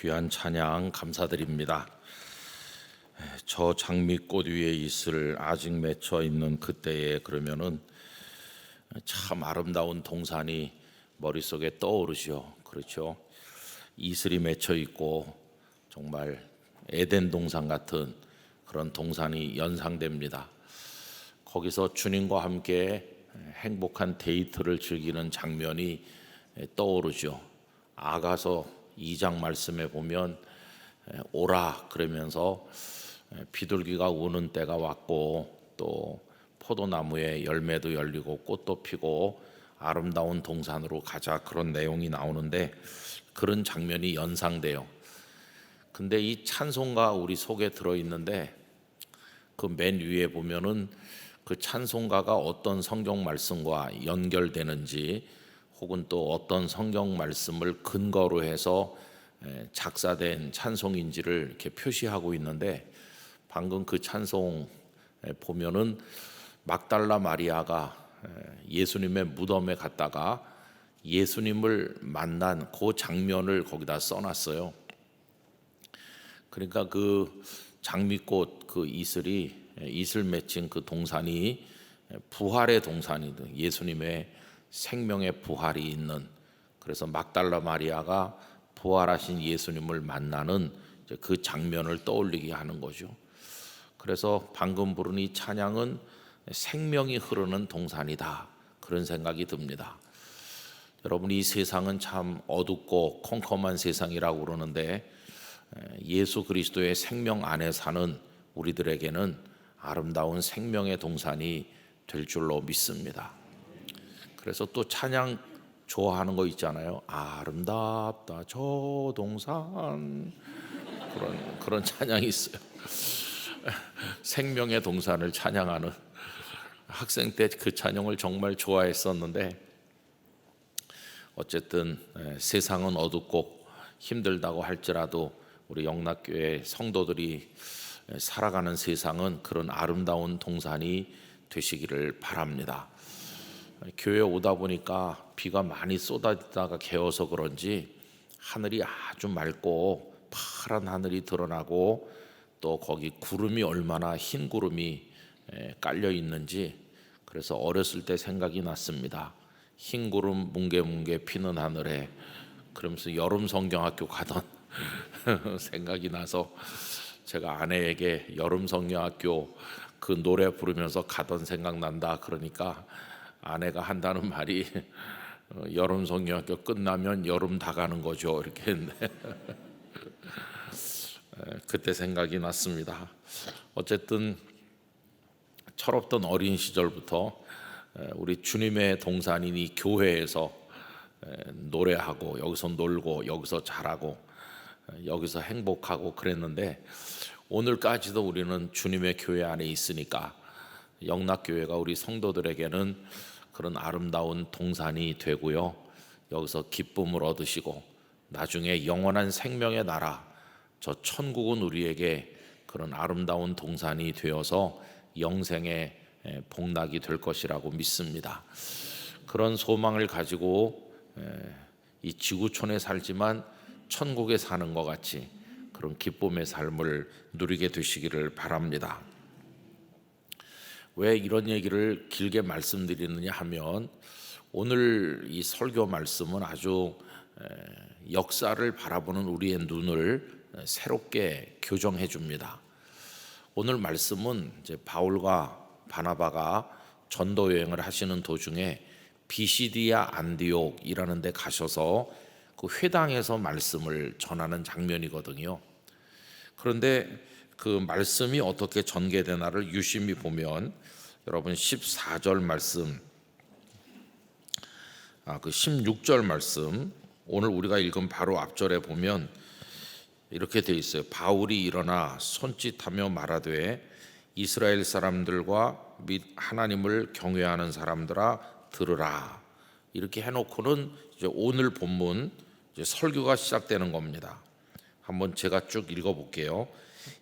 귀한 찬양 감사드립니다. 저 장미꽃 위에 이슬 아직 맺혀 있는 그때에 그러면은 참 아름다운 동산이 머릿속에 떠오르죠. 그렇죠? 이슬이 맺혀 있고 정말 에덴 동산 같은 그런 동산이 연상됩니다. 거기서 주님과 함께 행복한 데이트를 즐기는 장면이 떠오르죠. 아가서 2장 말씀에 보면 오라 그러면서 비둘기가 우는 때가 왔고 또 포도나무에 열매도 열리고 꽃도 피고 아름다운 동산으로 가자, 그런 내용이 나오는데 그런 장면이 연상돼요. 근데 이 찬송가 우리 속에 들어있는데 그 맨 위에 보면은 그 찬송가가 어떤 성경 말씀과 연결되는지 혹은 또 어떤 성경 말씀을 근거로 해서 작사된 찬송인지를 이렇게 표시하고 있는데, 방금 그 찬송 보면은 막달라 마리아가 예수님의 무덤에 갔다가 예수님을 만난 그 장면을 거기다 써놨어요. 그러니까 그 장미꽃 그 이슬이 이슬 맺힌 그 동산이 부활의 동산이든 예수님의 생명의 부활이 있는, 그래서 막달라 마리아가 부활하신 예수님을 만나는 그 장면을 떠올리게 하는 거죠. 그래서 방금 부른 이 찬양은 생명이 흐르는 동산이다, 그런 생각이 듭니다. 여러분, 이 세상은 참 어둡고 컴컴한 세상이라고 그러는데 예수 그리스도의 생명 안에 사는 우리들에게는 아름다운 생명의 동산이 될 줄로 믿습니다. 그래서 또 찬양 좋아하는 거 있잖아요. 아름답다 저 동산, 그런 찬양이 있어요. 생명의 동산을 찬양하는, 학생 때 그 찬양을 정말 좋아했었는데 어쨌든 세상은 어둡고 힘들다고 할지라도 우리 영락교회 성도들이 살아가는 세상은 그런 아름다운 동산이 되시기를 바랍니다. 교회에 오다 보니까 비가 많이 쏟아지다가 개어서 그런지 하늘이 아주 맑고 파란 하늘이 드러나고 또 거기 구름이 얼마나 흰 구름이 깔려 있는지, 그래서 어렸을 때 생각이 났습니다. 흰 구름 뭉게뭉게 피는 하늘에, 그러면서 여름 성경학교 가던 생각이 나서 제가 아내에게 여름 성경학교 그 노래 부르면서 가던 생각난다 그러니까 아내가 한다는 말이 여름 성경학교 끝나면 여름 다 가는 거죠, 이렇게 했는데 그때 생각이 났습니다. 어쨌든 철없던 어린 시절부터 우리 주님의 동산인 이 교회에서 노래하고 여기서 놀고 여기서 자라고 여기서 행복하고 그랬는데, 오늘까지도 우리는 주님의 교회 안에 있으니까 영락교회가 우리 성도들에게는 그런 아름다운 동산이 되고요, 여기서 기쁨을 얻으시고 나중에 영원한 생명의 나라, 저 천국은 우리에게 그런 아름다운 동산이 되어서 영생의 복락이 될 것이라고 믿습니다. 그런 소망을 가지고 이 지구촌에 살지만 천국에 사는 것 같이 그런 기쁨의 삶을 누리게 되시기를 바랍니다. 왜 이런 얘기를 길게 말씀드리느냐 하면, 오늘 이 설교 말씀은 아주 역사를 바라보는 우리의 눈을 새롭게 교정해 줍니다. 오늘 말씀은 이제 바울과 바나바가 전도 여행을 하시는 도중에 비시디아 안디옥이라는 데 가셔서 그 회당에서 말씀을 전하는 장면이거든요. 그런데 그 말씀이 어떻게 전개되나를 유심히 보면 여러분 14절 말씀, 그 16절 말씀, 오늘 우리가 읽은 바로 앞절에 보면 이렇게 돼 있어요. 바울이 일어나 손짓하며 말하되 이스라엘 사람들과 및 하나님을 경외하는 사람들아 들으라, 이렇게 해놓고는 이제 오늘 본문 이제 설교가 시작되는 겁니다. 한번 제가 쭉 읽어볼게요.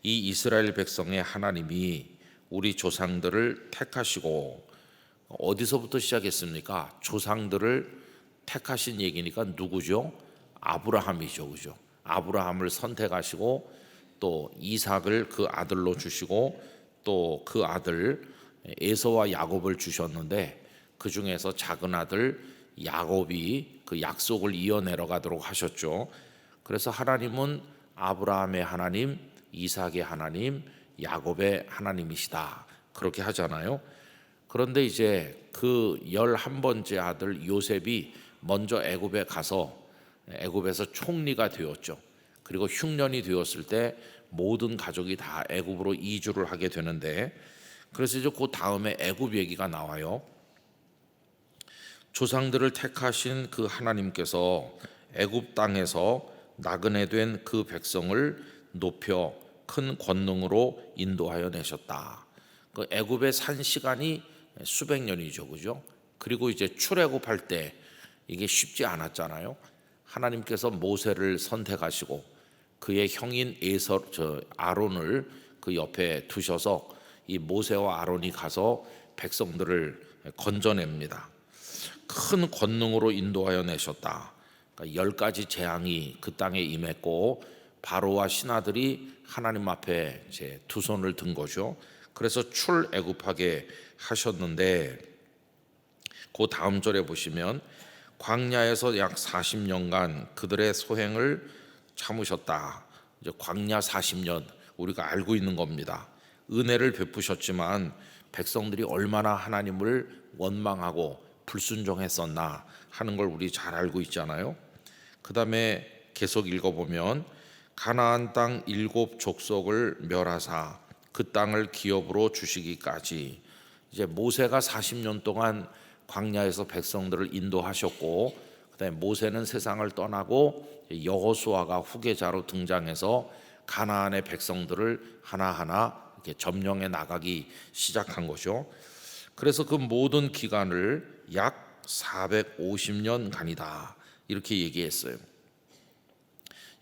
이 이스라엘 백성의 하나님이 우리 조상들을 택하시고, 어디서부터 시작했습니까? 조상들을 택하신 얘기니까 누구죠? 아브라함이죠, 그죠? 아브라함을 선택하시고 또 이삭을 그 아들로 주시고 또 그 아들 에서와 야곱을 주셨는데 그 중에서 작은 아들 야곱이 그 약속을 이어내려 가도록 하셨죠. 그래서 하나님은 아브라함의 하나님, 이삭의 하나님, 야곱의 하나님이시다 그렇게 하잖아요. 그런데 이제 그 11번째 아들 요셉이 먼저 애굽에 가서 애굽에서 총리가 되었죠. 그리고 흉년이 되었을 때 모든 가족이 다 애굽으로 이주를 하게 되는데, 그래서 이제 그 다음에 애굽 얘기가 나와요. 조상들을 택하신 그 하나님께서 애굽 땅에서 나그네 된 그 백성을 높여 큰 권능으로 인도하여 내셨다. 그 애굽에 산 시간이 수백 년이죠, 그죠? 그리고 이제 출애굽할 때 이게 쉽지 않았잖아요. 하나님께서 모세를 선택하시고 그의 형인 아론을 그 옆에 두셔서 이 모세와 아론이 가서 백성들을 건져냅니다. 큰 권능으로 인도하여 내셨다. 그러니까 10가지 재앙이 그 땅에 임했고 바로와 신하들이 하나님 앞에 이제 두 손을 든 거죠. 그래서 출애굽하게 하셨는데, 그 다음 절에 보시면 광야에서 약 40년간 그들의 소행을 참으셨다. 이제 광야 40년 우리가 알고 있는 겁니다. 은혜를 베푸셨지만 백성들이 얼마나 하나님을 원망하고 불순종했었나 하는 걸 우리 잘 알고 있잖아요. 그 다음에 계속 읽어보면 가나안 땅 7족속을 멸하사 그 땅을 기업으로 주시기까지, 이제 모세가 40년 동안 광야에서 백성들을 인도하셨고 그다음에 모세는 세상을 떠나고 여호수아가 후계자로 등장해서 가나안의 백성들을 하나하나 이렇게 점령해 나가기 시작한 거죠. 그래서 그 모든 기간을 약 450년간이다 이렇게 얘기했어요.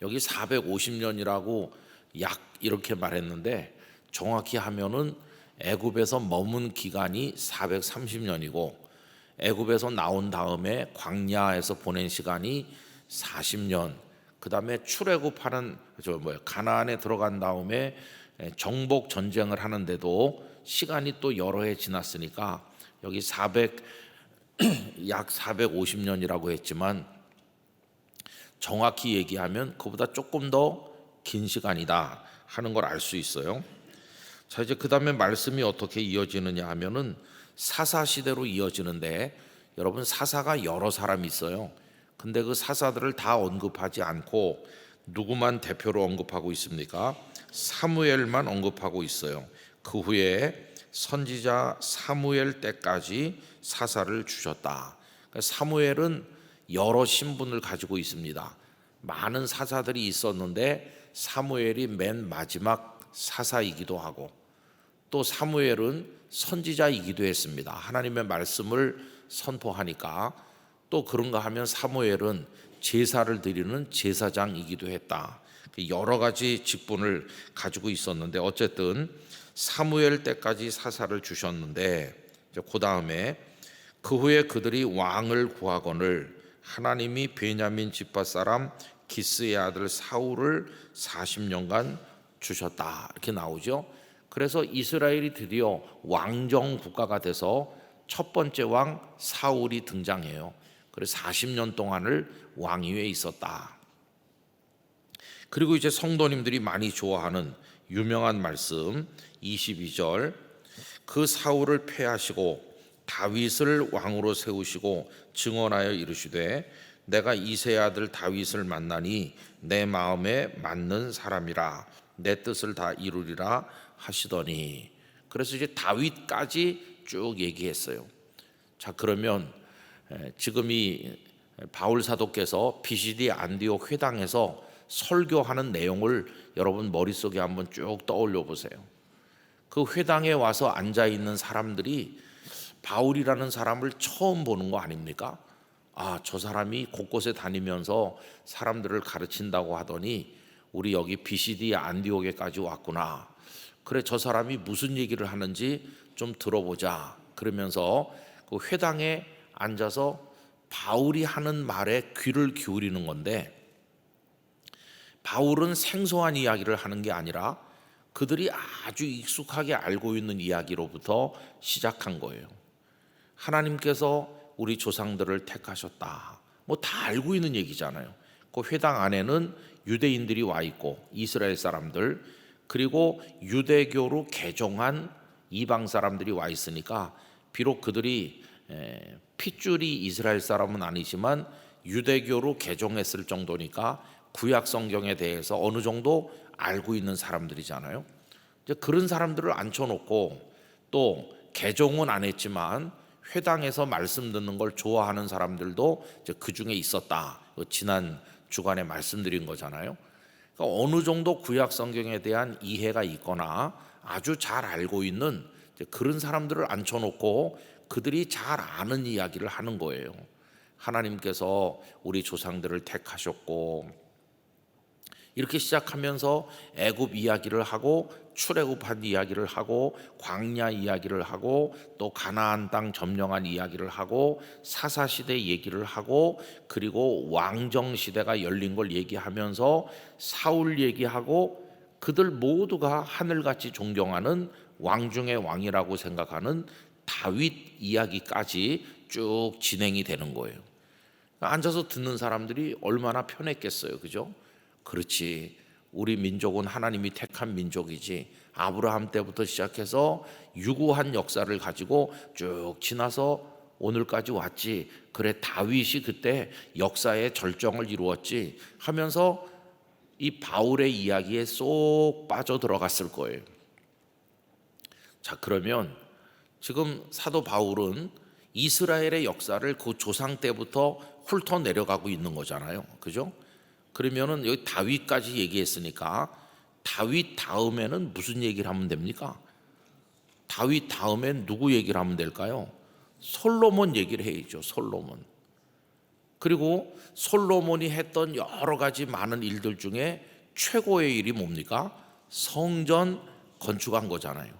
여기 450년이라고 약 이렇게 말했는데 정확히 하면은 애굽에서 머문 기간이 430년이고 애굽에서 나온 다음에 광야에서 보낸 시간이 40년, 그 다음에 출애굽하는 가나안에 들어간 다음에 정복 전쟁을 하는데도 시간이 또 여러 해 지났으니까 여기 약 450년이라고 했지만 정확히 얘기하면 그보다 조금 더 긴 시간이다 하는 걸 알 수 있어요. 자, 이제 그 다음에 말씀이 어떻게 이어지느냐 하면은 사사 시대로 이어지는데, 여러분 사사가 여러 사람이 있어요. 근데 그 사사들을 다 언급하지 않고 누구만 대표로 언급하고 있습니까? 사무엘만 언급하고 있어요. 그 후에 선지자 사무엘 때까지 사사를 주셨다. 그러니까 사무엘은 여러 신분을 가지고 있습니다. 많은 사사들이 있었는데 사무엘이 맨 마지막 사사이기도 하고, 또 사무엘은 선지자이기도 했습니다. 하나님의 말씀을 선포하니까. 또 그런가 하면 사무엘은 제사를 드리는 제사장이기도 했다. 여러 가지 직분을 가지고 있었는데 어쨌든 사무엘 때까지 사사를 주셨는데, 그 다음에 그 후에 그들이 왕을 구하거늘 하나님이 베냐민 지파 사람 기스의 아들 사울을 40년간 주셨다 이렇게 나오죠. 그래서 이스라엘이 드디어 왕정 국가가 돼서 첫 번째 왕 사울이 등장해요. 그래서 40년 동안을 왕위에 있었다. 그리고 이제 성도님들이 많이 좋아하는 유명한 말씀 22절, 그 사울을 패하시고 다윗을 왕으로 세우시고 증언하여 이르시되 내가 이새의 아들 다윗을 만나니 내 마음에 맞는 사람이라 내 뜻을 다 이루리라 하시더니, 그래서 이제 다윗까지 쭉 얘기했어요. 자, 그러면 지금 이 바울 사도께서 비시디 안디옥 회당에서 설교하는 내용을 여러분 머릿속에 한번 쭉 떠올려 보세요. 그 회당에 와서 앉아 있는 사람들이 바울이라는 사람을 처음 보는 거 아닙니까? 아, 저 사람이 곳곳에 다니면서 사람들을 가르친다고 하더니 우리 여기 비시디 안디옥에까지 왔구나. 그래, 저 사람이 무슨 얘기를 하는지 좀 들어보자. 그러면서 그 회당에 앉아서 바울이 하는 말에 귀를 기울이는 건데, 바울은 생소한 이야기를 하는 게 아니라 그들이 아주 익숙하게 알고 있는 이야기로부터 시작한 거예요. 하나님께서 우리 조상들을 택하셨다. 뭐 다 알고 있는 얘기잖아요. 그 회당 안에는 유대인들이 와 있고 이스라엘 사람들, 그리고 유대교로 개종한 이방 사람들이 와 있으니까 비록 그들이 핏줄이 이스라엘 사람은 아니지만 유대교로 개종했을 정도니까 구약 성경에 대해서 어느 정도 알고 있는 사람들이잖아요. 이제 그런 사람들을 앉혀놓고 또 개종은 안 했지만 회당에서 말씀 듣는 걸 좋아하는 사람들도 이제 그 중에 있었다. 지난 주간에 말씀드린 거잖아요. 그러니까 어느 정도 구약 성경에 대한 이해가 있거나 아주 잘 알고 있는 그런 사람들을 앉혀놓고 그들이 잘 아는 이야기를 하는 거예요. 하나님께서 우리 조상들을 택하셨고, 이렇게 시작하면서 애굽 이야기를 하고 출애굽한 이야기를 하고 광야 이야기를 하고 또 가나안 땅 점령한 이야기를 하고 사사시대 얘기를 하고 그리고 왕정시대가 열린 걸 얘기하면서 사울 얘기하고 그들 모두가 하늘같이 존경하는 왕 중의 왕이라고 생각하는 다윗 이야기까지 쭉 진행이 되는 거예요. 앉아서 듣는 사람들이 얼마나 편했겠어요, 그죠? 그렇지, 우리 민족은 하나님이 택한 민족이지, 아브라함 때부터 시작해서 유구한 역사를 가지고 쭉 지나서 오늘까지 왔지, 그래 다윗이 그때 역사의 절정을 이루었지 하면서 이 바울의 이야기에 쏙 빠져들어갔을 거예요. 자, 그러면 지금 사도 바울은 이스라엘의 역사를 그 조상 때부터 훑어 내려가고 있는 거잖아요, 그죠? 그러면은 여기 다윗까지 얘기했으니까 다윗 다음에는 무슨 얘기를 하면 됩니까? 다윗 다음엔 누구 얘기를 하면 될까요? 솔로몬 얘기를 해야죠. 솔로몬. 그리고 솔로몬이 했던 여러 가지 많은 일들 중에 최고의 일이 뭡니까? 성전 건축한 거잖아요.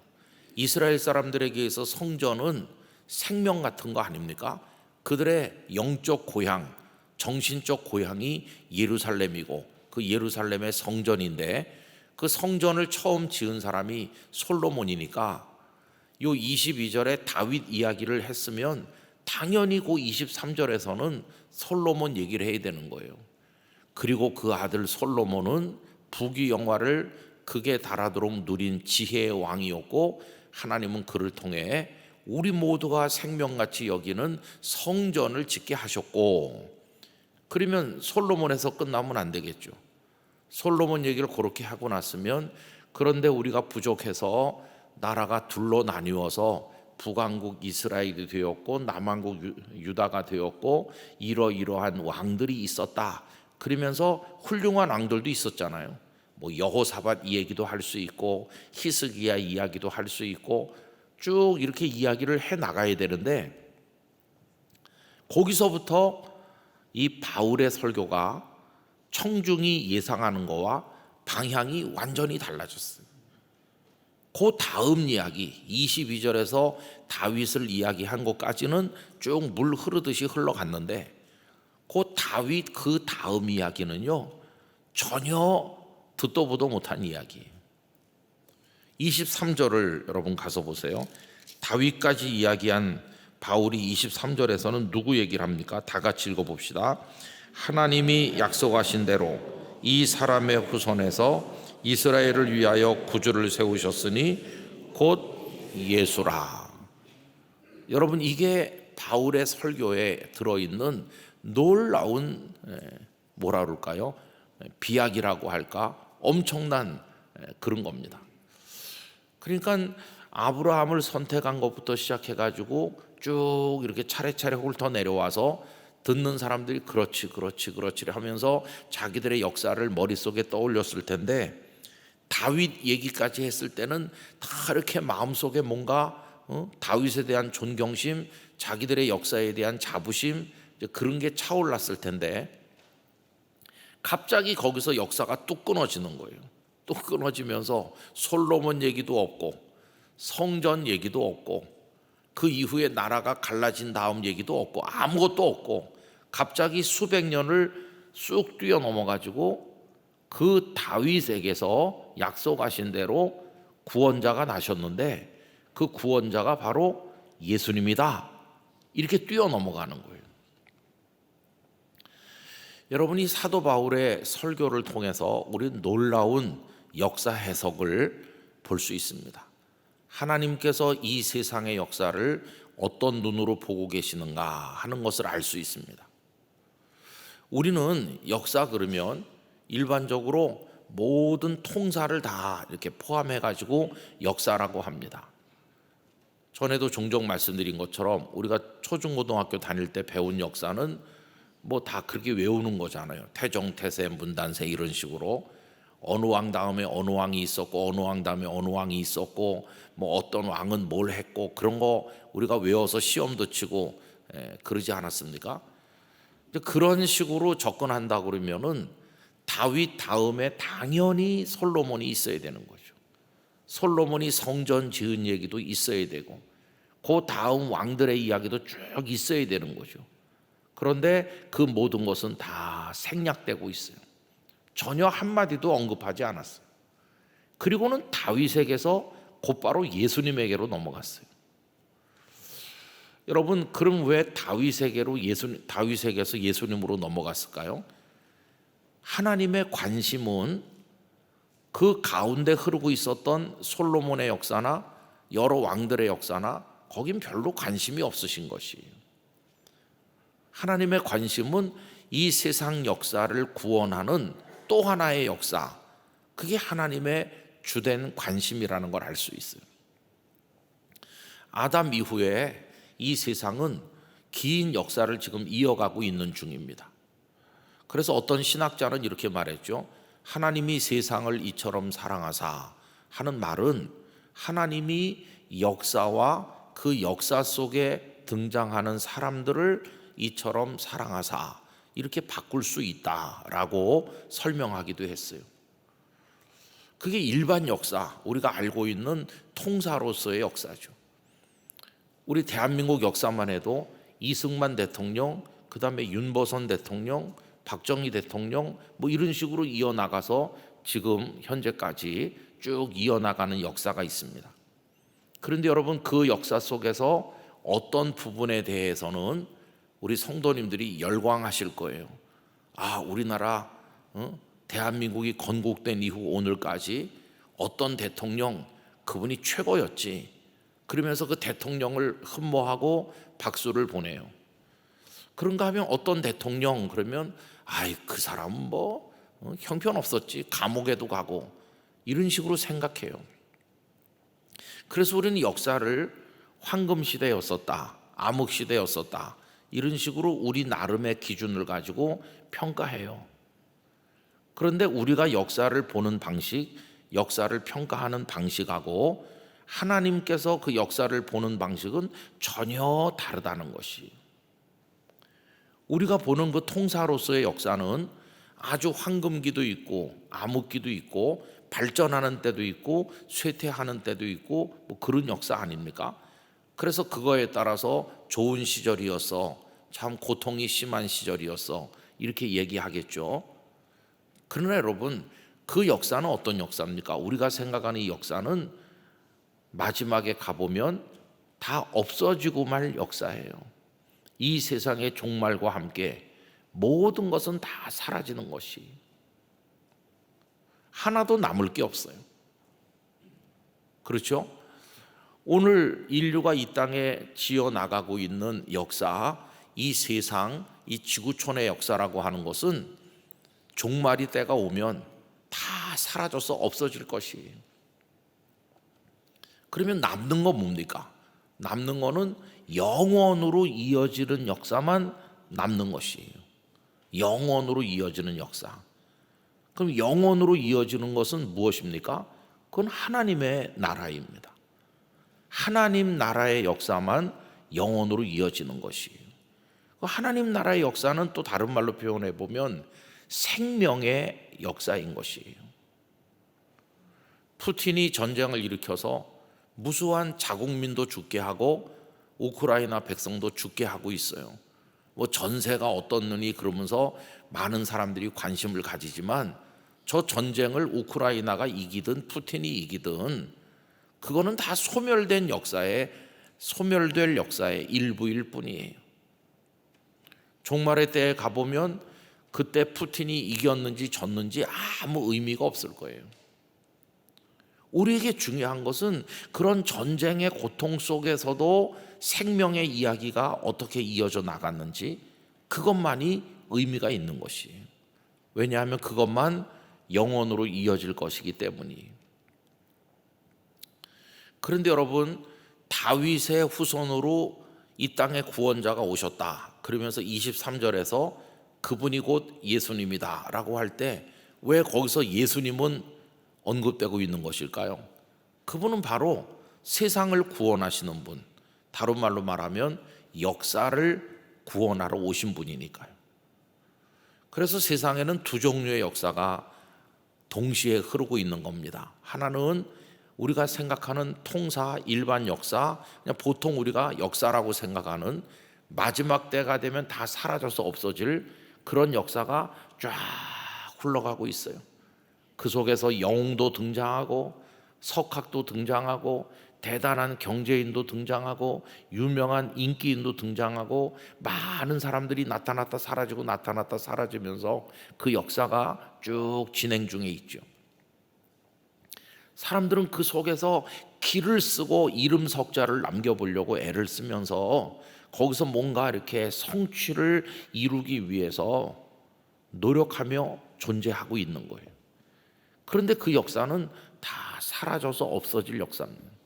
이스라엘 사람들에게 있어 성전은 생명 같은 거 아닙니까? 그들의 영적 고향, 정신적 고향이 예루살렘이고 그 예루살렘의 성전인데 그 성전을 처음 지은 사람이 솔로몬이니까 요 22절에 다윗 이야기를 했으면 당연히 그 23절에서는 솔로몬 얘기를 해야 되는 거예요. 그리고 그 아들 솔로몬은 부귀 영화를 극에 달하도록 누린 지혜의 왕이었고 하나님은 그를 통해 우리 모두가 생명같이 여기는 성전을 짓게 하셨고, 그러면 솔로몬에서 끝나면 안 되겠죠. 솔로몬 얘기를 그렇게 하고 났으면 그런데 우리가 부족해서 나라가 둘로 나뉘어서 북왕국 이스라엘이 되었고 남왕국 유다가 되었고 이러이러한 왕들이 있었다. 그러면서 훌륭한 왕들도 있었잖아요. 뭐 여호사밧 얘기도 할 수 있고 히스기야 이야기도 할 수 있고 쭉 이렇게 이야기를 해 나가야 되는데 거기서부터 이 바울의 설교가 청중이 예상하는 거와 방향이 완전히 달라졌어요. 그 다음 이야기 22절에서 다윗을 이야기한 것까지는 쭉 물 흐르듯이 흘러갔는데 그 다윗 그 다음 이야기는요 전혀 듣도 보도 못한 이야기예요. 23절을 여러분 가서 보세요. 다윗까지 이야기한 바울이 23절에서는 누구 얘기를 합니까? 다 같이 읽어봅시다. 하나님이 약속하신 대로 이 사람의 후손에서 이스라엘을 위하여 구주를 세우셨으니 곧 예수라. 여러분 이게 바울의 설교에 들어있는 놀라운 뭐라 그럴까요? 비약이라고 할까? 엄청난 그런 겁니다. 그러니까 아브라함을 선택한 것부터 시작해가지고 쭉 이렇게 차례차례 훑어 내려와서 듣는 사람들이 그렇지 하면서 자기들의 역사를 머릿속에 떠올렸을 텐데 다윗 얘기까지 했을 때는 다 이렇게 마음속에 뭔가 다윗에 대한 존경심, 자기들의 역사에 대한 자부심 그런 게 차올랐을 텐데 갑자기 거기서 역사가 뚝 끊어지는 거예요. 뚝 끊어지면서 솔로몬 얘기도 없고 성전 얘기도 없고 그 이후에 나라가 갈라진 다음 얘기도 없고 아무것도 없고 갑자기 수백 년을 쑥 뛰어넘어 가지고 그 다윗에게서 약속하신 대로 구원자가 나셨는데 그 구원자가 바로 예수님이다. 이렇게 뛰어넘어가는 거예요. 여러분이 사도 바울의 설교를 통해서 우리는 놀라운 역사 해석을 볼 수 있습니다. 하나님께서 이 세상의 역사를 어떤 눈으로 보고 계시는가 하는 것을 알 수 있습니다. 우리는 역사 그러면 일반적으로 모든 통사를 다 이렇게 포함해 가지고 역사라고 합니다. 전에도 종종 말씀드린 것처럼 우리가 초중고등학교 다닐 때 배운 역사는 뭐 다 그렇게 외우는 거잖아요. 태종, 태세, 문단세 이런 식으로 어느 왕 다음에 어느 왕이 있었고 어느 왕 다음에 어느 왕이 있었고 뭐 어떤 왕은 뭘 했고 그런 거 우리가 외워서 시험도 치고 그러지 않았습니까? 그런 식으로 접근한다 그러면은 다윗 다음에 당연히 솔로몬이 있어야 되는 거죠. 솔로몬이 성전 지은 얘기도 있어야 되고 그 다음 왕들의 이야기도 쭉 있어야 되는 거죠. 그런데 그 모든 것은 다 생략되고 있어요. 전혀 한마디도 언급하지 않았어요. 그리고는 다윗에게서 곧바로 예수님에게로 넘어갔어요. 여러분, 그럼 왜 다윗에게서 예수님으로 넘어갔을까요? 하나님의 관심은 그 가운데 흐르고 있었던 솔로몬의 역사나 여러 왕들의 역사나 거긴 별로 관심이 없으신 것이에요. 하나님의 관심은 이 세상 역사를 구원하는 또 하나의 역사, 그게 하나님의 주된 관심이라는 걸 알 수 있어요. 아담 이후에 이 세상은 긴 역사를 지금 이어가고 있는 중입니다. 그래서 어떤 신학자는 이렇게 말했죠. 하나님이 세상을 이처럼 사랑하사 하는 말은 하나님이 역사와 그 역사 속에 등장하는 사람들을 이처럼 사랑하사 이렇게 바꿀 수 있다라고 설명하기도 했어요. 그게 일반 역사, 우리가 알고 있는 통사로서의 역사죠. 우리 대한민국 역사만 해도 이승만 대통령, 그 다음에 윤보선 대통령, 박정희 대통령 뭐 이런 식으로 이어나가서 지금 현재까지 쭉 이어나가는 역사가 있습니다. 그런데 여러분, 그 역사 속에서 어떤 부분에 대해서는 우리 성도님들이 열광하실 거예요. 아, 우리나라 대한민국이 건국된 이후 오늘까지 어떤 대통령 그분이 최고였지. 그러면서 그 대통령을 흠모하고 박수를 보내요. 그런가 하면 어떤 대통령 그러면 아이 그 사람은 뭐 형편없었지, 감옥에도 가고 이런 식으로 생각해요. 그래서 우리는 역사를 황금시대였었다, 암흑시대였었다 이런 식으로 우리 나름의 기준을 가지고 평가해요. 그런데 우리가 역사를 보는 방식, 역사를 평가하는 방식하고 하나님께서 그 역사를 보는 방식은 전혀 다르다는 것이, 우리가 보는 그 통사로서의 역사는 아주 황금기도 있고 암흑기도 있고 발전하는 때도 있고 쇠퇴하는 때도 있고 뭐 그런 역사 아닙니까? 그래서 그거에 따라서 좋은 시절이었어, 참 고통이 심한 시절이었어 이렇게 얘기하겠죠. 그러나 여러분, 그 역사는 어떤 역사입니까? 우리가 생각하는 이 역사는 마지막에 가보면 다 없어지고 말 역사예요. 이 세상의 종말과 함께 모든 것은 다 사라지는 것이, 하나도 남을 게 없어요. 그렇죠? 오늘 인류가 이 땅에 지어나가고 있는 역사, 이 세상, 이 지구촌의 역사라고 하는 것은 종말이 때가 오면 다 사라져서 없어질 것이에요. 그러면 남는 건 뭡니까? 남는 거는 영원으로 이어지는 역사만 남는 것이에요. 영원으로 이어지는 역사. 그럼 영원으로 이어지는 것은 무엇입니까? 그건 하나님의 나라입니다. 하나님 나라의 역사만 영원으로 이어지는 것이에요. 하나님 나라의 역사는 또 다른 말로 표현해 보면 생명의 역사인 것이에요. 푸틴이 전쟁을 일으켜서 무수한 자국민도 죽게 하고 우크라이나 백성도 죽게 하고 있어요. 뭐 전세가 어떻느니 그러면서 많은 사람들이 관심을 가지지만 저 전쟁을 우크라이나가 이기든 푸틴이 이기든 그거는 다 소멸될 역사의 일부일 뿐이에요. 종말의 때에 가보면 그때 푸틴이 이겼는지 졌는지 아무 의미가 없을 거예요. 우리에게 중요한 것은 그런 전쟁의 고통 속에서도 생명의 이야기가 어떻게 이어져 나갔는지 그것만이 의미가 있는 것이에요. 왜냐하면 그것만 영원으로 이어질 것이기 때문이에요. 그런데 여러분, 다윗의 후손으로 이 땅에 구원자가 오셨다 그러면서 23절에서 그분이 곧 예수님이다 라고 할 때 왜 거기서 예수님은 언급되고 있는 것일까요? 그분은 바로 세상을 구원하시는 분, 다른 말로 말하면 역사를 구원하러 오신 분이니까요. 그래서 세상에는 두 종류의 역사가 동시에 흐르고 있는 겁니다. 하나는 우리가 생각하는 통사, 일반 역사, 그냥 보통 우리가 역사라고 생각하는 마지막 때가 되면 다 사라져서 없어질 그런 역사가 쫙 흘러가고 있어요. 그 속에서 영웅도 등장하고 석학도 등장하고 대단한 경제인도 등장하고 유명한 인기인도 등장하고 많은 사람들이 나타났다 사라지고 나타났다 사라지면서 그 역사가 쭉 진행 중에 있죠. 사람들은 그 속에서 길을 쓰고 이름 석자를 남겨보려고 애를 쓰면서 거기서 뭔가 이렇게 성취를 이루기 위해서 노력하며 존재하고 있는 거예요. 그런데 그 역사는 다 사라져서 없어질 역사입니다.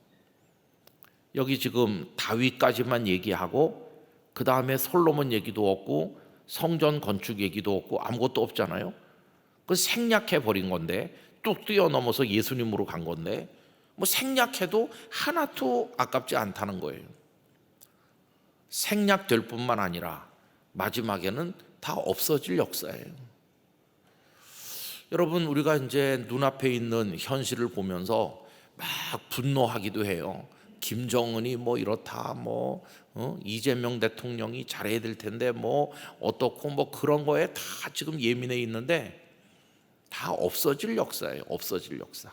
여기 지금 다윗까지만 얘기하고 그 다음에 솔로몬 얘기도 없고 성전 건축 얘기도 없고 아무것도 없잖아요. 그 생략해 버린 건데 뚝 뛰어넘어서 예수님으로 간 건데 뭐 생략해도 하나도 아깝지 않다는 거예요. 생략될 뿐만 아니라 마지막에는 다 없어질 역사예요. 여러분, 우리가 이제 눈앞에 있는 현실을 보면서 막 분노하기도 해요. 김정은이 뭐 이렇다, 이재명 대통령이 잘해야 될 텐데 뭐 어떻고 뭐 그런 거에 다 지금 예민해 있는데 다 없어질 역사예요. 없어질 역사.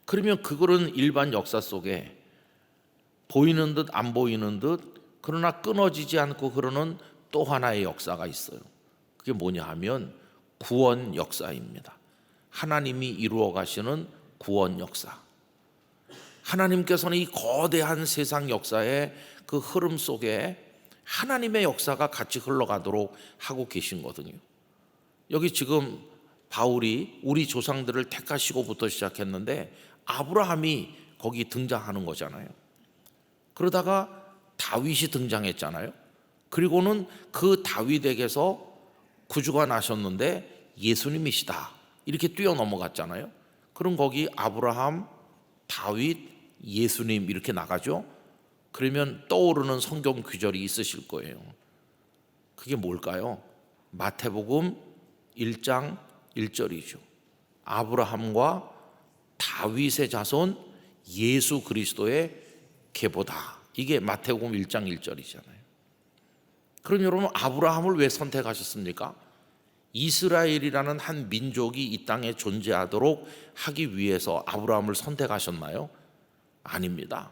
그러면 그거는 일반 역사 속에 보이는 듯 안 보이는 듯 그러나 끊어지지 않고 그러는 또 하나의 역사가 있어요. 그게 뭐냐 하면 구원 역사입니다. 하나님이 이루어 가시는 구원 역사. 하나님께서는 이 거대한 세상 역사의 그 흐름 속에 하나님의 역사가 같이 흘러가도록 하고 계신 거거든요. 여기 지금 바울이 우리 조상들을 택하시고부터 시작했는데 아브라함이 거기 등장하는 거잖아요. 그러다가 다윗이 등장했잖아요. 그리고는 그 다윗에게서 구주가 나셨는데 예수님이시다 이렇게 뛰어넘어갔잖아요. 그럼 거기 아브라함, 다윗, 예수님 이렇게 나가죠. 그러면 떠오르는 성경 구절이 있으실 거예요. 그게 뭘까요? 마태복음 1장 1절이죠. 아브라함과 다윗의 자손 예수 그리스도의 계보다. 이게 마태복음 1장 1절이잖아요. 그럼 여러분, 아브라함을 왜 선택하셨습니까? 이스라엘이라는 한 민족이 이 땅에 존재하도록 하기 위해서 아브라함을 선택하셨나요? 아닙니다.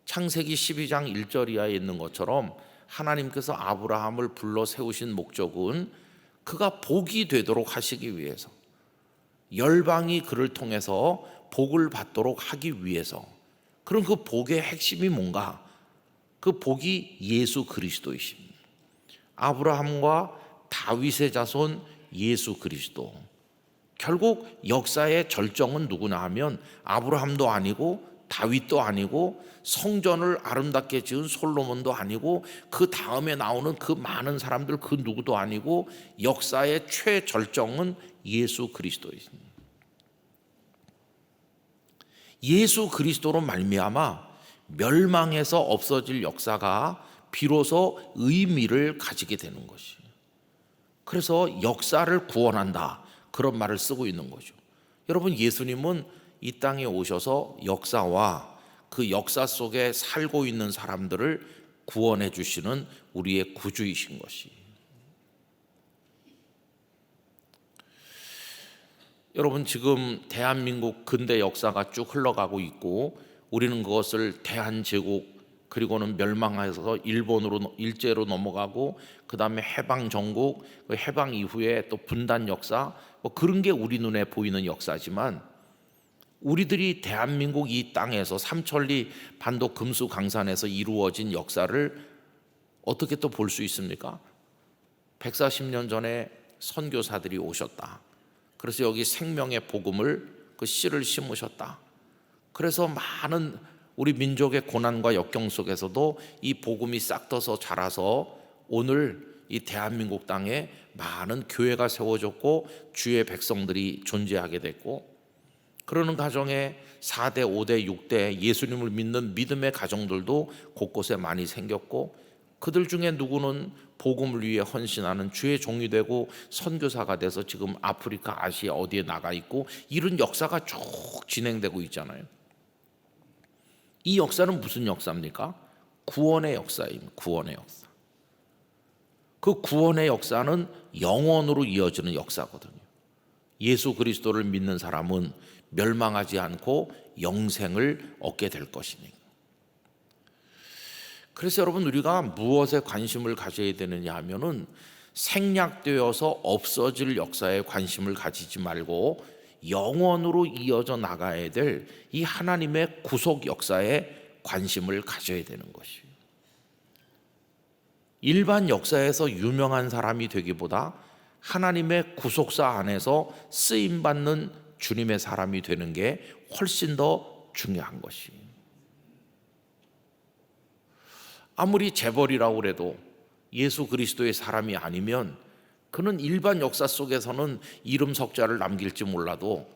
창세기 12장 1절 이하에 있는 것처럼 하나님께서 아브라함을 불러 세우신 목적은 그가 복이 되도록 하시기 위해서, 열방이 그를 통해서 복을 받도록 하기 위해서. 그럼 그 복의 핵심이 뭔가? 그 복이 예수 그리스도이십니다. 아브라함과 다윗의 자손 예수 그리스도. 결국 역사의 절정은 누구나 하면 아브라함도 아니고 다윗도 아니고 성전을 아름답게 지은 솔로몬도 아니고 그 다음에 나오는 그 많은 사람들 그 누구도 아니고 역사의 최절정은 예수 그리스도이십니다. 예수 그리스도로 말미암아 멸망해서 없어질 역사가 비로소 의미를 가지게 되는 것이에요. 그래서 역사를 구원한다 그런 말을 쓰고 있는 거죠. 여러분, 예수님은 이 땅에 오셔서 역사와 그 역사 속에 살고 있는 사람들을 구원해 주시는 우리의 구주이신 것이. 여러분, 지금 대한민국 근대 역사가 쭉 흘러가고 있고 우리는 그것을 대한제국 그리고는 멸망해서 일본으로 일제로 넘어가고 그 다음에 해방 전국, 그 해방 이후에 또 분단 역사, 뭐 그런 게 우리 눈에 보이는 역사지만 우리들이 대한민국 이 땅에서 삼천리 반도 금수 강산에서 이루어진 역사를 어떻게 또 볼 수 있습니까? 140년 전에 선교사들이 오셨다. 그래서 여기 생명의 복음을 그 씨를 심으셨다. 그래서 많은 우리 민족의 고난과 역경 속에서도 이 복음이 싹트서 자라서 오늘 이 대한민국 땅에 많은 교회가 세워졌고 주의 백성들이 존재하게 됐고, 그러는 가정에 4대, 5대, 6대 예수님을 믿는 믿음의 가정들도 곳곳에 많이 생겼고, 그들 중에 누구는 복음을 위해 헌신하는 주의 종이 되고 선교사가 돼서 지금 아프리카, 아시아 어디에 나가 있고, 이런 역사가 쭉 진행되고 있잖아요. 이 역사는 무슨 역사입니까? 구원의 역사입니다. 구원의 역사. 그 구원의 역사는 영원으로 이어지는 역사거든요. 예수 그리스도를 믿는 사람은 멸망하지 않고 영생을 얻게 될 것이니까. 그래서 여러분, 우리가 무엇에 관심을 가져야 되느냐 하면은 생략되어서 없어질 역사에 관심을 가지지 말고 영원으로 이어져 나가야 될 이 하나님의 구속 역사에 관심을 가져야 되는 것이에요. 일반 역사에서 유명한 사람이 되기보다 하나님의 구속사 안에서 쓰임받는 주님의 사람이 되는 게 훨씬 더 중요한 것이에요. 아무리 재벌이라고 그래도 예수 그리스도의 사람이 아니면 그는 일반 역사 속에서는 이름 석자를 남길지 몰라도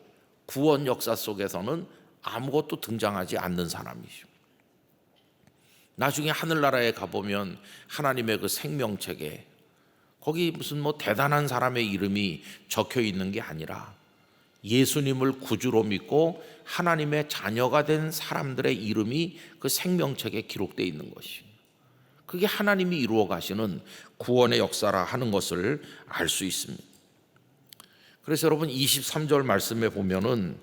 구원 역사 속에서는 아무것도 등장하지 않는 사람이죠. 나중에 하늘나라에 가보면 하나님의 그 생명책에 거기 무슨 뭐 대단한 사람의 이름이 적혀 있는 게 아니라 예수님을 구주로 믿고 하나님의 자녀가 된 사람들의 이름이 그 생명책에 기록되어 있는 것이에요. 그게 하나님이 이루어 가시는 구원의 역사라 하는 것을 알 수 있습니다. 그래서 여러분 23절 말씀에 보면은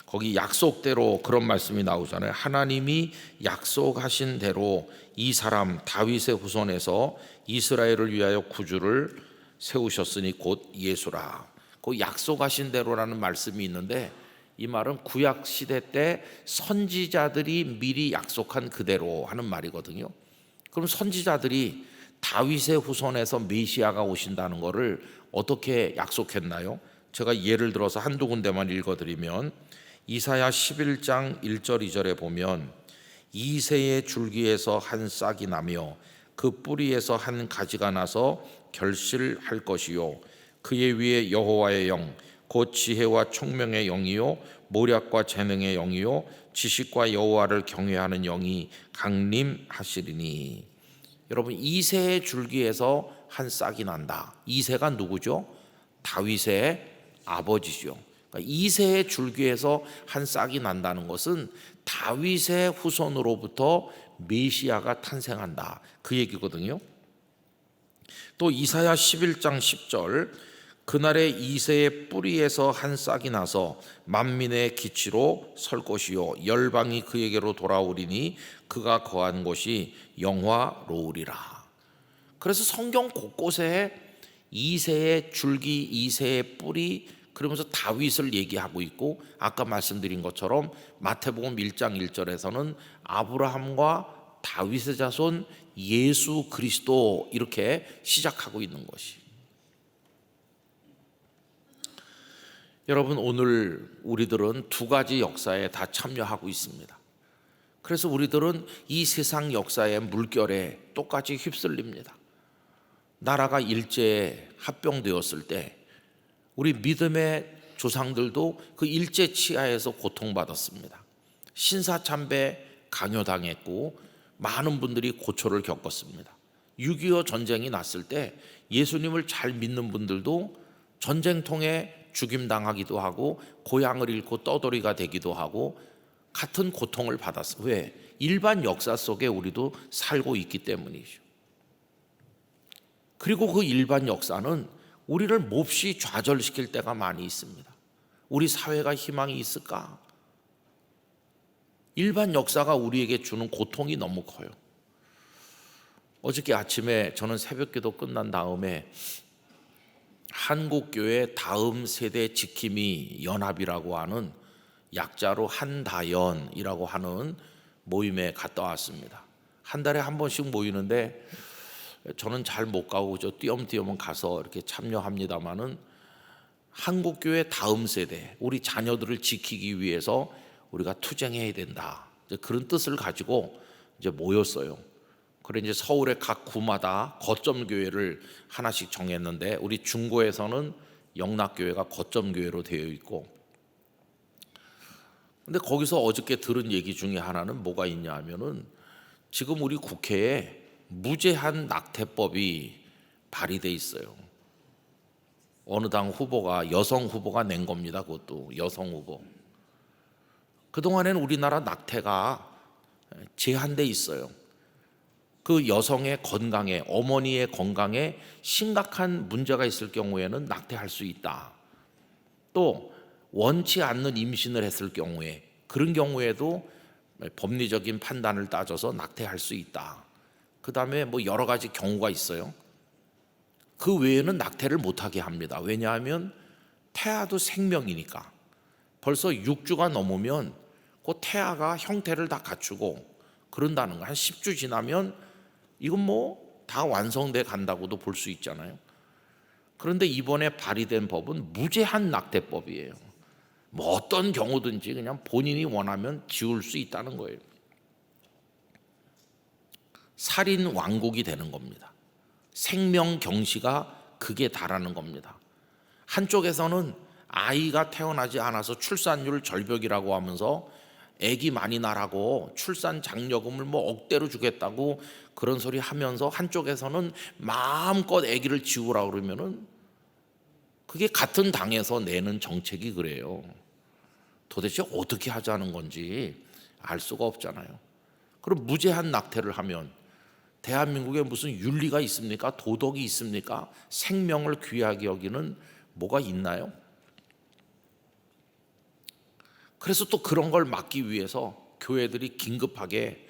거기 약속대로 그런 말씀이 나오잖아요. 하나님이 약속하신 대로 이 사람 다윗의 후손에서 이스라엘을 위하여 구주를 세우셨으니 곧 예수라. 그 약속하신 대로라는 말씀이 있는데 이 말은 구약 시대 때 선지자들이 미리 약속한 그대로 하는 말이거든요. 그럼 선지자들이 다윗의 후손에서 메시아가 오신다는 것을 어떻게 약속했나요? 제가 예를 들어서 한두 군데만 읽어드리면 이사야 11장 1절 2절에 보면 이새의 줄기에서 한 싹이 나며 그 뿌리에서 한 가지가 나서 결실할 것이요 그의 위에 여호와의 영 곧 지혜와 총명의 영이요 모략과 재능의 영이요 지식과 여호와를 경외하는 영이 강림하시리니. 여러분, 이새의 줄기에서 한 싹이 난다. 이새가 누구죠? 다윗의 아버지죠. 그러니까 이새의 줄기에서 한 싹이 난다는 것은 다윗의 후손으로부터 메시아가 탄생한다, 그 얘기거든요. 또 이사야 11장 10절 그날에 이새의 뿌리에서 한 싹이 나서 만민의 기치로 설 것이요 열방이 그에게로 돌아오리니 그가 거한 곳이 영화로우리라. 그래서 성경 곳곳에 이새의 줄기, 이새의 뿌리, 그러면서 다윗을 얘기하고 있고, 아까 말씀드린 것처럼 마태복음 1장 1절에서는 아브라함과 다윗의 자손 예수 그리스도 이렇게 시작하고 있는 것이. 여러분, 오늘 우리들은 두 가지 역사에 다 참여하고 있습니다. 그래서 우리들은 이 세상 역사의 물결에 똑같이 휩쓸립니다. 나라가 일제에 합병되었을 때 우리 믿음의 조상들도 그 일제 치하에서 고통받았습니다. 신사참배 강요당했고 많은 분들이 고초를 겪었습니다. 6.25 전쟁이 났을 때 예수님을 잘 믿는 분들도 전쟁통에 죽임당하기도 하고 고향을 잃고 떠돌이가 되기도 하고 같은 고통을 받았어요. 왜? 일반 역사 속에 우리도 살고 있기 때문이죠. 그리고 그 일반 역사는 우리를 몹시 좌절시킬 때가 많이 있습니다. 우리 사회가 희망이 있을까? 일반 역사가 우리에게 주는 고통이 너무 커요. 어저께 아침에 저는 새벽기도 끝난 다음에 한국교회 다음 세대 지킴이 연합이라고 하는 약자로 한다연이라고 하는 모임에 갔다 왔습니다. 한 달에 한 번씩 모이는데 저는 잘 못 가고 저 띄엄띄엄은 가서 이렇게 참여합니다마는 한국교회 다음 세대, 우리 자녀들을 지키기 위해서 우리가 투쟁해야 된다, 그런 뜻을 가지고 이제 모였어요. 그래 이제 서울의 각 구마다 거점 교회를 하나씩 정했는데 우리 중구에서는 영락교회가 거점 교회로 되어 있고, 근데 거기서 어저께 들은 얘기 중에 하나는 뭐가 있냐 하면은 지금 우리 국회에 무제한 낙태법이 발의돼 있어요. 어느 당 후보가, 여성 후보가 낸 겁니다. 그것도 여성 후보. 그동안에는 우리나라 낙태가 제한돼 있어요. 그 여성의 건강에, 어머니의 건강에 심각한 문제가 있을 경우에는 낙태할 수 있다. 또 원치 않는 임신을 했을 경우에, 그런 경우에도 법리적인 판단을 따져서 낙태할 수 있다. 그 다음에 뭐 여러 가지 경우가 있어요. 그 외에는 낙태를 못하게 합니다. 왜냐하면 태아도 생명이니까. 벌써 6주가 넘으면 그 태아가 형태를 다 갖추고 그런다는 거. 한 10주 지나면 이건 뭐 다 완성돼 간다고도 볼 수 있잖아요. 그런데 이번에 발의된 법은 무제한 낙태법이에요. 뭐 어떤 경우든지 그냥 본인이 원하면 지울 수 있다는 거예요. 살인 왕국이 되는 겁니다. 생명 경시가 극에 달하는 겁니다. 한쪽에서는 아이가 태어나지 않아서 출산율 절벽이라고 하면서 아기 많이 낳으라고 출산 장려금을 뭐 억대로 주겠다고 그런 소리 하면서 한쪽에서는 마음껏 아기를 지우라고 그러면은 그게 같은 당에서 내는 정책이 그래요. 도대체 어떻게 하자는 건지 알 수가 없잖아요. 그럼 무제한 낙태를 하면 대한민국에 무슨 윤리가 있습니까? 도덕이 있습니까? 생명을 귀하게 여기는 뭐가 있나요? 그래서 또 그런 걸 막기 위해서 교회들이 긴급하게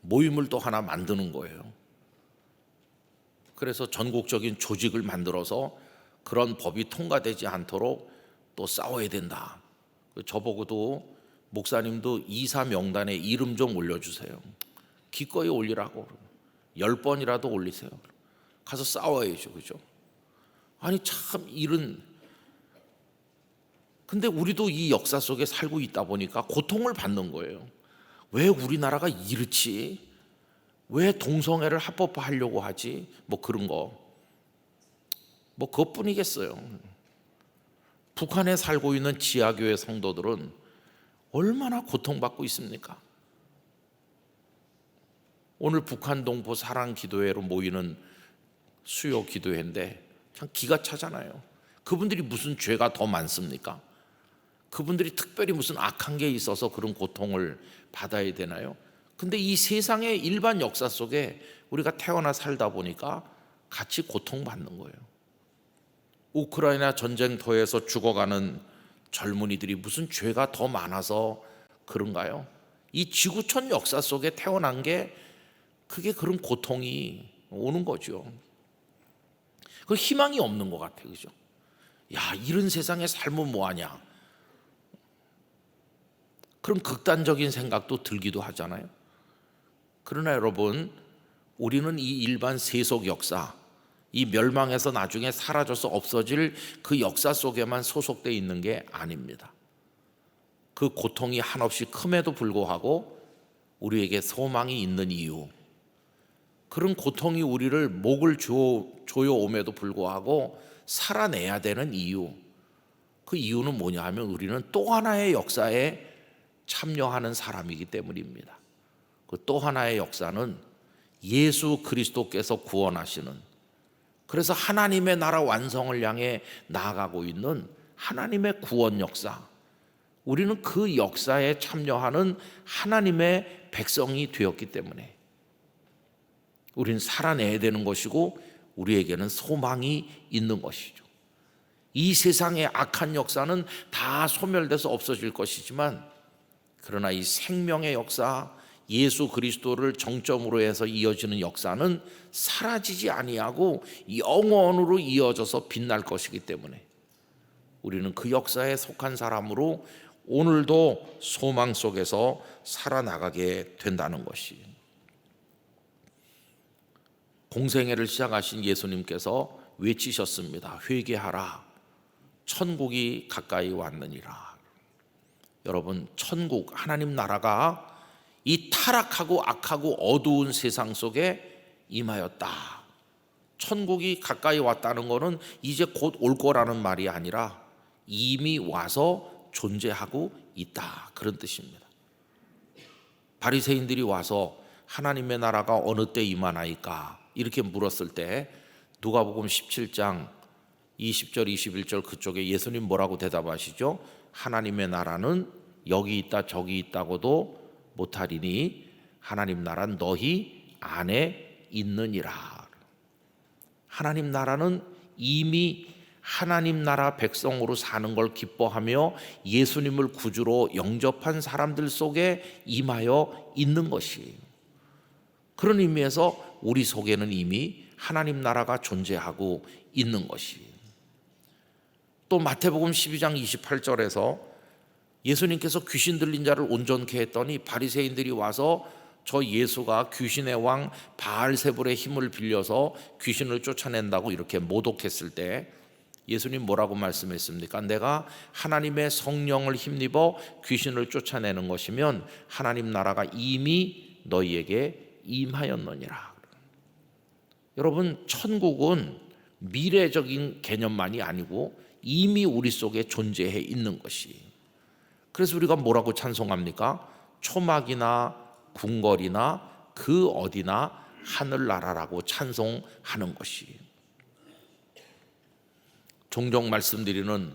모임을 또 하나 만드는 거예요. 그래서 전국적인 조직을 만들어서 그런 법이 통과되지 않도록 또 싸워야 된다. 저보고도 목사님도 이사 명단에 이름 좀 올려주세요. 기꺼이 올리라고. 10번이라도 올리세요. 가서 싸워야죠. 그죠? 아니 참 이런, 근데 우리도 이 역사 속에 살고 있다 보니까 고통을 받는 거예요. 왜 우리나라가 이렇지? 왜 동성애를 합법화하려고 하지? 뭐 그런 거. 뭐 그것뿐이겠어요. 북한에 살고 있는 지하교회 성도들은 얼마나 고통받고 있습니까? 오늘 북한 동포 사랑 기도회로 모이는 수요 기도회인데 참 기가 차잖아요. 그분들이 무슨 죄가 더 많습니까? 그분들이 특별히 무슨 악한 게 있어서 그런 고통을 받아야 되나요? 근데 이 세상의 일반 역사 속에 우리가 태어나 살다 보니까 같이 고통받는 거예요. 우크라이나 전쟁터에서 죽어가는 젊은이들이 무슨 죄가 더 많아서 그런가요? 이 지구촌 역사 속에 태어난 게 그게 그런 고통이 오는 거죠. 그 희망이 없는 것 같아요. 그죠? 야, 이런 세상에 살면 뭐하냐? 그런 극단적인 생각도 들기도 하잖아요. 그러나 여러분, 우리는 이 일반 세속 역사, 이 멸망해서 나중에 사라져서 없어질 그 역사 속에만 소속되어 있는 게 아닙니다. 그 고통이 한없이 큼에도 불구하고 우리에게 소망이 있는 이유, 그런 고통이 우리를 목을 조여옴에도 불구하고 살아내야 되는 이유, 그 이유는 뭐냐 하면 우리는 또 하나의 역사에 참여하는 사람이기 때문입니다. 그 또 하나의 역사는 예수 그리스도께서 구원하시는, 그래서 하나님의 나라 완성을 향해 나아가고 있는 하나님의 구원 역사, 우리는 그 역사에 참여하는 하나님의 백성이 되었기 때문에 우리는 살아내야 되는 것이고 우리에게는 소망이 있는 것이죠. 이 세상의 악한 역사는 다 소멸돼서 없어질 것이지만, 그러나 이 생명의 역사, 예수 그리스도를 정점으로 해서 이어지는 역사는 사라지지 아니하고 영원으로 이어져서 빛날 것이기 때문에 우리는 그 역사에 속한 사람으로 오늘도 소망 속에서 살아나가게 된다는 것이, 공생애를 시작하신 예수님께서 외치셨습니다. 회개하라, 천국이 가까이 왔느니라. 여러분, 천국, 하나님 나라가 이 타락하고 악하고 어두운 세상 속에 임하였다. 천국이 가까이 왔다는 것은 이제 곧 올 거라는 말이 아니라 이미 와서 존재하고 있다, 그런 뜻입니다. 바리새인들이 와서 하나님의 나라가 어느 때 임하나이까 이렇게 물었을 때 누가복음 17장 20절 21절 그쪽에 예수님 뭐라고 대답하시죠? 하나님의 나라는 여기 있다 저기 있다고도 못하리니 하나님 나라는 너희 안에 있느니라. 하나님 나라는 이미 하나님 나라 백성으로 사는 걸 기뻐하며 예수님을 구주로 영접한 사람들 속에 임하여 있는 것이에요. 그런 의미에서 우리 속에는 이미 하나님 나라가 존재하고 있는 것이에요. 또 마태복음 12장 28절에서 예수님께서 귀신 들린 자를 온전케 했더니 바리새인들이 와서 저 예수가 귀신의 왕 바알세불의 힘을 빌려서 귀신을 쫓아낸다고 이렇게 모독했을 때 예수님 뭐라고 말씀했습니까? 내가 하나님의 성령을 힘입어 귀신을 쫓아내는 것이면 하나님 나라가 이미 너희에게 임하였느니라. 여러분, 천국은 미래적인 개념만이 아니고 이미 우리 속에 존재해 있는 것이, 그래서 우리가 뭐라고 찬송합니까? 초막이나 궁궐이나 그 어디나 하늘나라라고 찬송하는 것이. 종종 말씀드리는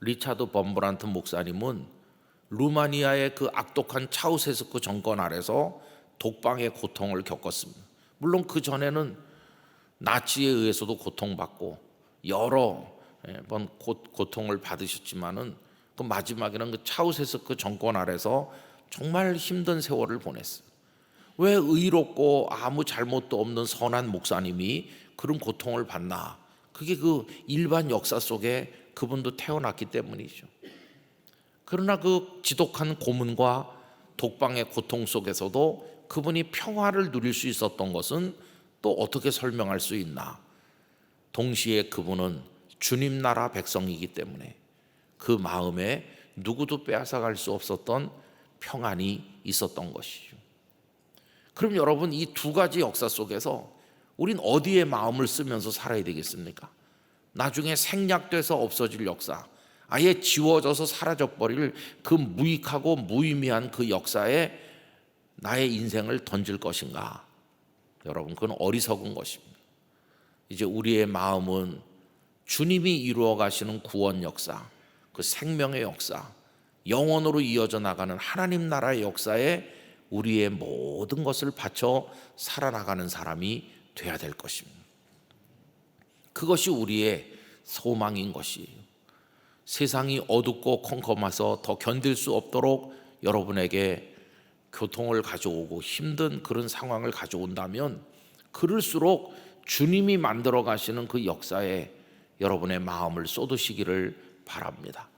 리차드 범브란트 목사님은 루마니아의 그 악독한 차우세스크 정권 아래서 독방의 고통을 겪었습니다. 물론 그 전에는 나치에 의해서도 고통받고 여러 번 고통을 받으셨지만은 그 마지막에는 그 차우세스크 정권 아래서 정말 힘든 세월을 보냈어요. 왜 의롭고 아무 잘못도 없는 선한 목사님이 그런 고통을 받나? 그게 그 일반 역사 속에 그분도 태어났기 때문이죠. 그러나 그 지독한 고문과 독방의 고통 속에서도 그분이 평화를 누릴 수 있었던 것은 또 어떻게 설명할 수 있나? 동시에 그분은 주님 나라 백성이기 때문에 그 마음에 누구도 빼앗아갈 수 없었던 평안이 있었던 것이죠. 그럼 여러분, 이 두 가지 역사 속에서 우린 어디에 마음을 쓰면서 살아야 되겠습니까? 나중에 생략돼서 없어질 역사, 아예 지워져서 사라져버릴 그 무익하고 무의미한 그 역사에 나의 인생을 던질 것인가? 여러분, 그건 어리석은 것입니다. 이제 우리의 마음은 주님이 이루어 가시는 구원 역사, 그 생명의 역사, 영원으로 이어져 나가는 하나님 나라의 역사에 우리의 모든 것을 바쳐 살아나가는 사람이 돼야 될 것입니다. 그것이 우리의 소망인 것이에요. 세상이 어둡고 컴컴해서 더 견딜 수 없도록 여러분에게 고통을 가져오고 힘든 그런 상황을 가져온다면 그럴수록 주님이 만들어 가시는 그 역사에 여러분의 마음을 쏟으시기를 바랍니다.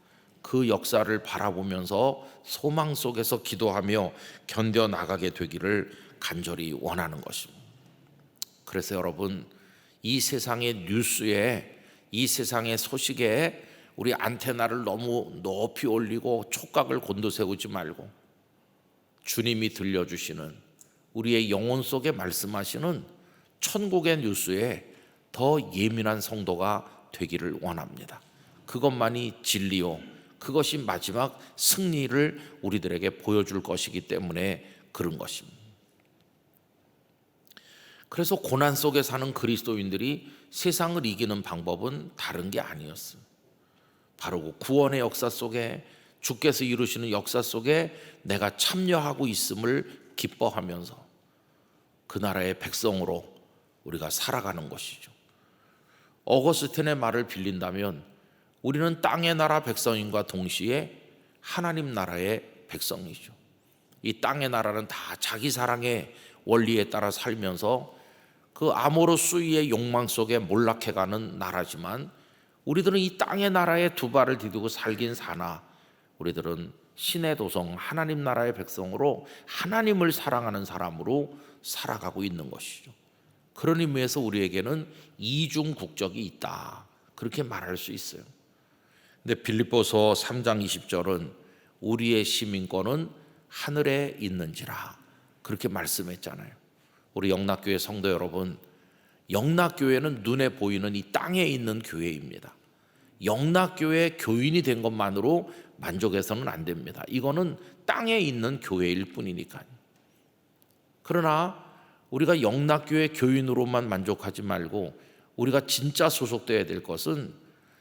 그 역사를 바라보면서 소망 속에서 기도하며 견뎌나가게 되기를 간절히 원하는 것입니다. 그래서 여러분, 이 세상의 뉴스에, 이 세상의 소식에 우리 안테나를 너무 높이 올리고 촉각을 곤두세우지 말고 주님이 들려주시는, 우리의 영혼 속에 말씀하시는 천국의 뉴스에 더 예민한 성도가 되기를 원합니다. 그것만이 진리요, 그것이 마지막 승리를 우리들에게 보여줄 것이기 때문에 그런 것입니다. 그래서 고난 속에 사는 그리스도인들이 세상을 이기는 방법은 다른 게 아니었어요. 바로 그 구원의 역사 속에, 주께서 이루시는 역사 속에 내가 참여하고 있음을 기뻐하면서 그 나라의 백성으로 우리가 살아가는 것이죠. 어거스틴의 말을 빌린다면 우리는 땅의 나라 백성인과 동시에 하나님 나라의 백성이죠. 이 땅의 나라는 다 자기 사랑의 원리에 따라 살면서 그 아모르수이의 욕망 속에 몰락해가는 나라지만, 우리들은 이 땅의 나라에 두 발을 디디고 살긴 사나 우리들은 신의 도성 하나님 나라의 백성으로 하나님을 사랑하는 사람으로 살아가고 있는 것이죠. 그런 의미에서 우리에게는 이중 국적이 있다, 그렇게 말할 수 있어요. 근데 빌립보서 3장 20절은 우리의 시민권은 하늘에 있는지라 그렇게 말씀했잖아요. 우리 영락교회 성도 여러분, 영락교회는 눈에 보이는 이 땅에 있는 교회입니다. 영락교회 교인이 된 것만으로 만족해서는 안 됩니다. 이거는 땅에 있는 교회일 뿐이니까요. 그러나 우리가 영락교회 교인으로만 만족하지 말고 우리가 진짜 소속되어야 될 것은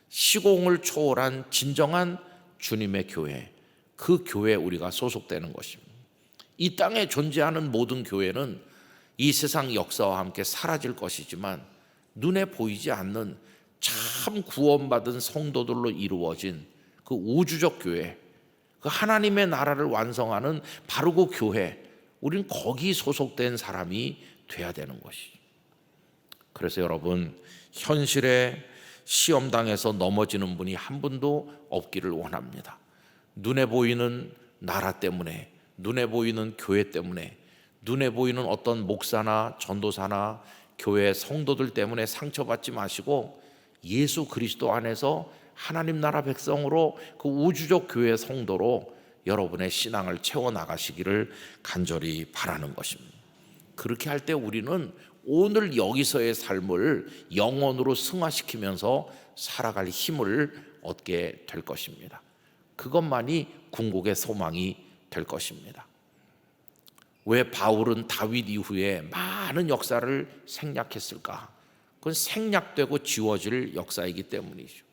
시공을 초월한 진정한 주님의 교회, 그 교회에 우리가 소속되는 것입니다. 이 땅에 존재하는 모든 교회는 이 세상 역사와 함께 사라질 것이지만, 눈에 보이지 않는 참 구원받은 성도들로 이루어진 그 우주적 교회, 그 하나님의 나라를 완성하는 바로 그 교회, 우린 거기 소속된 사람이 돼야 되는 것이죠. 그래서 여러분, 현실에 시험당해서 넘어지는 분이 한 분도 없기를 원합니다. 눈에 보이는 나라 때문에, 눈에 보이는 교회 때문에, 눈에 보이는 어떤 목사나 전도사나 교회 성도들 때문에 상처받지 마시고 예수 그리스도 안에서 하나님 나라 백성으로 그 우주적 교회 성도로 여러분의 신앙을 채워나가시기를 간절히 바라는 것입니다. 그렇게 할 때 우리는 오늘 여기서의 삶을 영원으로 승화시키면서 살아갈 힘을 얻게 될 것입니다. 그것만이 궁극의 소망이 될 것입니다. 왜 바울은 다윗 이후에 많은 역사를 생략했을까? 그건 생략되고 지워질 역사이기 때문이죠.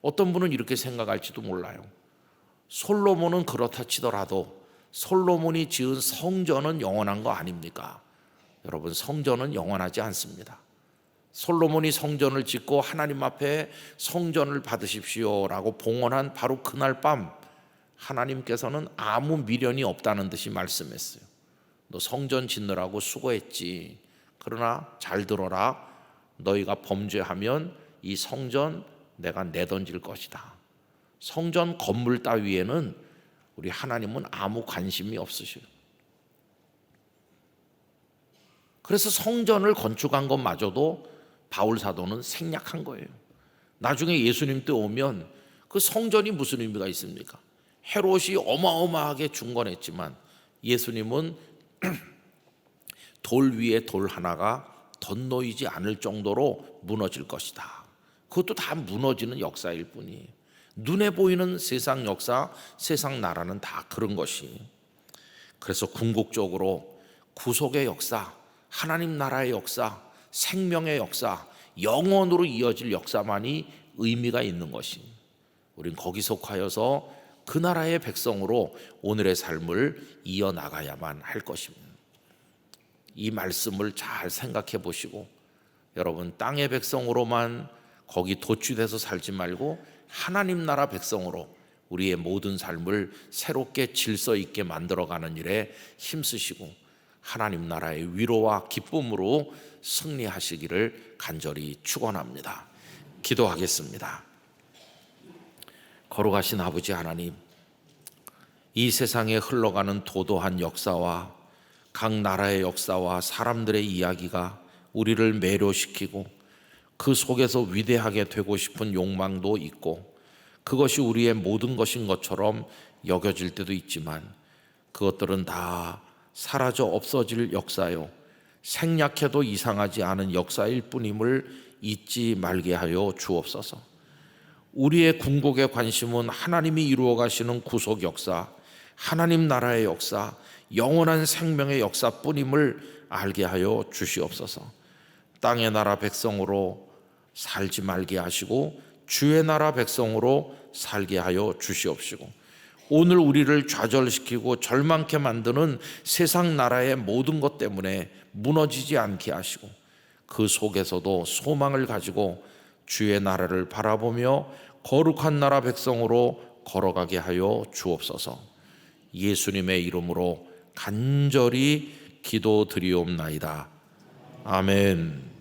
어떤 분은 이렇게 생각할지도 몰라요. 솔로몬은 그렇다 치더라도 솔로몬이 지은 성전은 영원한 거 아닙니까? 여러분, 성전은 영원하지 않습니다. 솔로몬이 성전을 짓고 하나님 앞에 성전을 받으십시오라고 봉헌한 바로 그날 밤 하나님께서는 아무 미련이 없다는 듯이 말씀했어요. 너 성전 짓느라고 수고했지. 그러나 잘 들어라. 너희가 범죄하면 이 성전 내가 내던질 것이다. 성전 건물 따위에는 우리 하나님은 아무 관심이 없으셔요. 그래서 성전을 건축한 것마저도 바울 사도는 생략한 거예요. 나중에 예수님 때 오면 그 성전이 무슨 의미가 있습니까? 헤롯이 어마어마하게 중건했지만 예수님은 돌 위에 돌 하나가 덧놓이지 않을 정도로 무너질 것이다. 그것도 다 무너지는 역사일 뿐이에요. 눈에 보이는 세상 역사, 세상 나라는 다 그런 것이. 그래서 궁극적으로 구속의 역사, 하나님 나라의 역사, 생명의 역사, 영원으로 이어질 역사만이 의미가 있는 것이. 우린 거기 속하여서 그 나라의 백성으로 오늘의 삶을 이어나가야만 할 것입니다. 이 말씀을 잘 생각해 보시고 여러분, 땅의 백성으로만 거기 도취돼서 살지 말고 하나님 나라 백성으로 우리의 모든 삶을 새롭게 질서 있게 만들어가는 일에 힘쓰시고 하나님 나라의 위로와 기쁨으로 승리하시기를 간절히 축원합니다. 기도하겠습니다. 거룩하신 아버지 하나님, 이 세상에 흘러가는 도도한 역사와 각 나라의 역사와 사람들의 이야기가 우리를 매료시키고 그 속에서 위대하게 되고 싶은 욕망도 있고 그것이 우리의 모든 것인 것처럼 여겨질 때도 있지만 그것들은 다 사라져 없어질 역사요, 생략해도 이상하지 않은 역사일 뿐임을 잊지 말게 하여 주옵소서. 우리의 궁극의 관심은 하나님이 이루어 가시는 구속 역사, 하나님 나라의 역사, 영원한 생명의 역사뿐임을 알게 하여 주시옵소서. 땅의 나라 백성으로 살지 말게 하시고 주의 나라 백성으로 살게 하여 주시옵시고, 오늘 우리를 좌절시키고 절망케 만드는 세상 나라의 모든 것 때문에 무너지지 않게 하시고 그 속에서도 소망을 가지고 주의 나라를 바라보며 거룩한 나라 백성으로 걸어가게 하여 주옵소서. 예수님의 이름으로 간절히 기도드리옵나이다. 아멘.